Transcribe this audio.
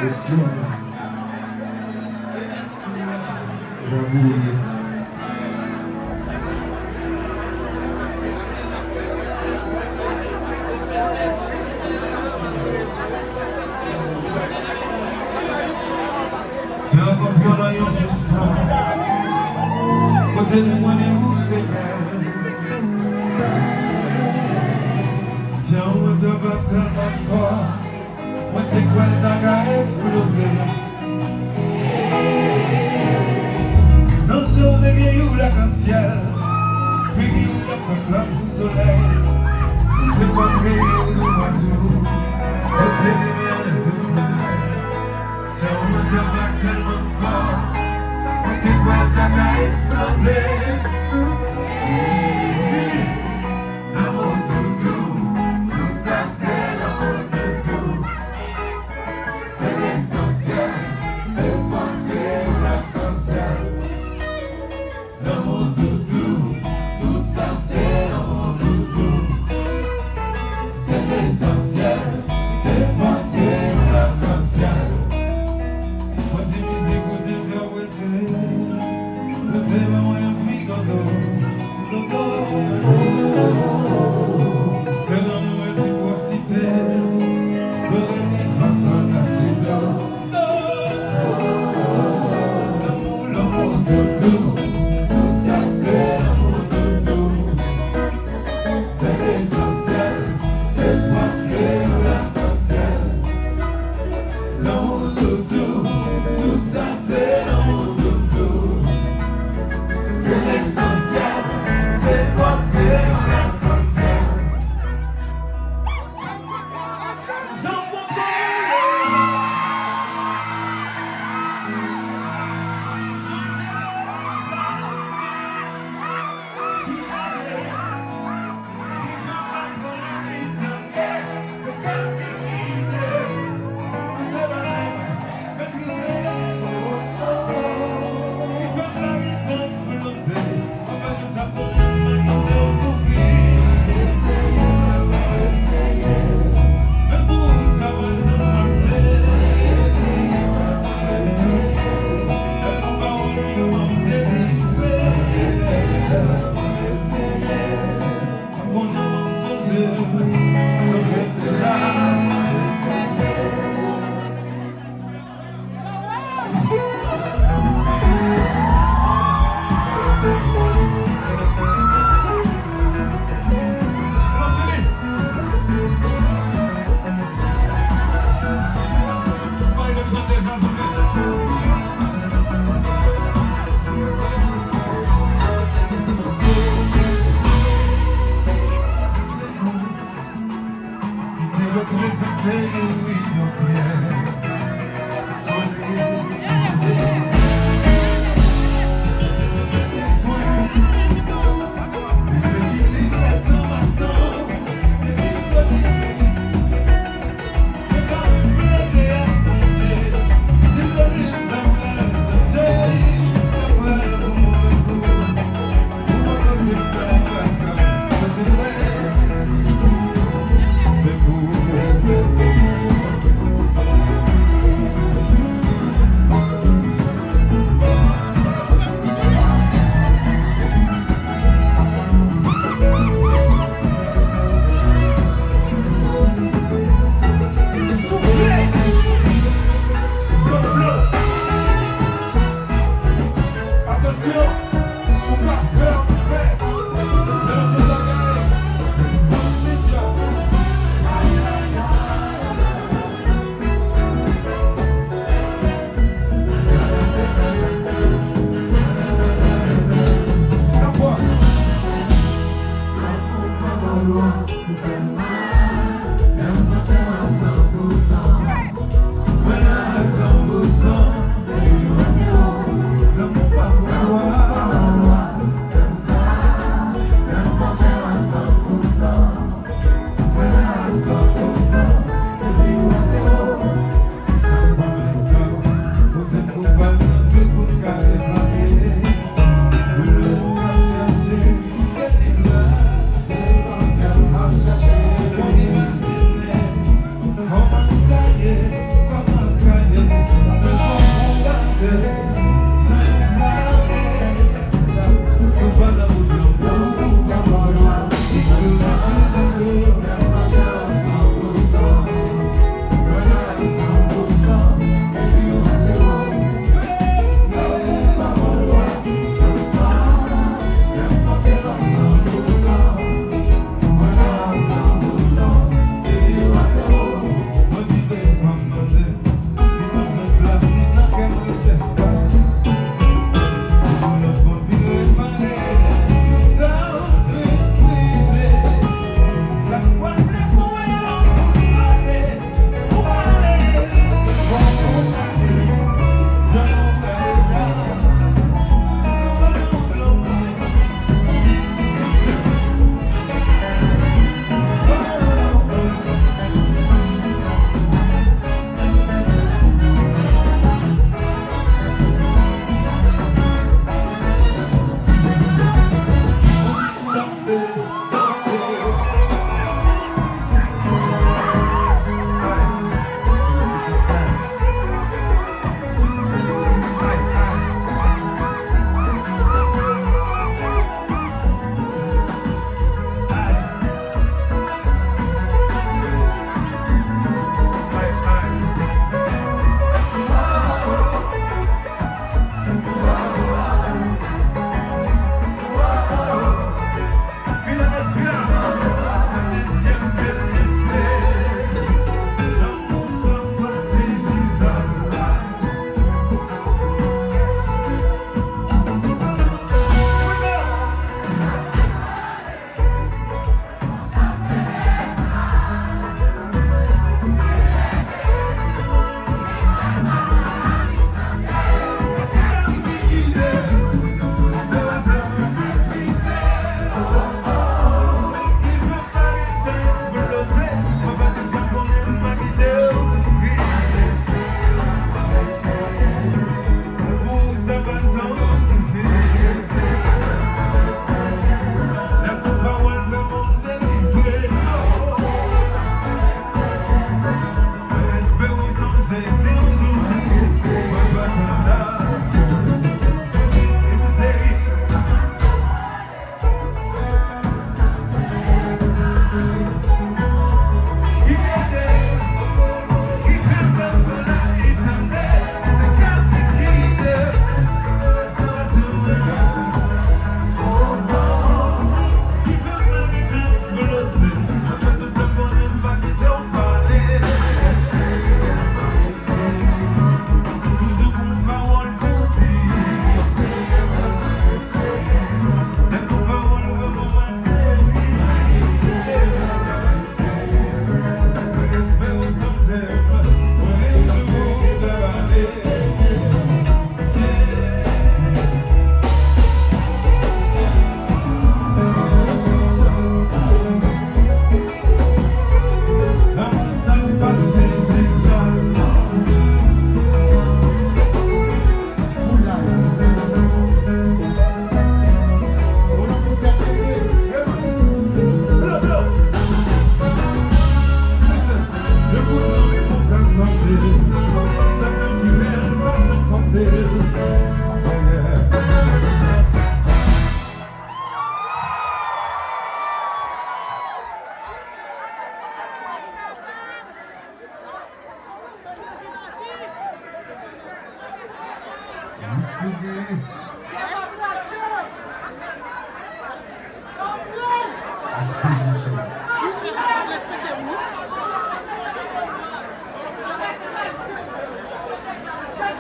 Etienne, Rambouillet. Tu rencontres dans une fiesta, côté de moi, les routes et tiens, on te bat tellement fort, moi t'es quoi t'as explosé. Non, c'est on est bien où la ciel, puis où la place au soleil, t'es pas très où nous oiseaux, et t'es les miens de pluie. C'est on te bat tellement fort, moi t'es quoi t'as explosé. L'amour tout, tout ça c'est l'amour tout. C'est l'essentiel, c'est construire l'arc-en-ciel. L'amour tout ça c'est l'amour tout. C'est l'essentiel, c'est construire l'arc-en-ciel. Moi dis musique ou t'interpréter, ou t'es vraiment un vie godo. T'es dans nos réciprocités, de réunir façon à suite. L'amour tout ça c'est l'amour tout. C'est l'essentiel, t'es construire l'arc-en-ciel. L'amour tout ça c'est l'amour tout. C'est l'essentiel, c'est construire l'arc-en-ciel. Boogie.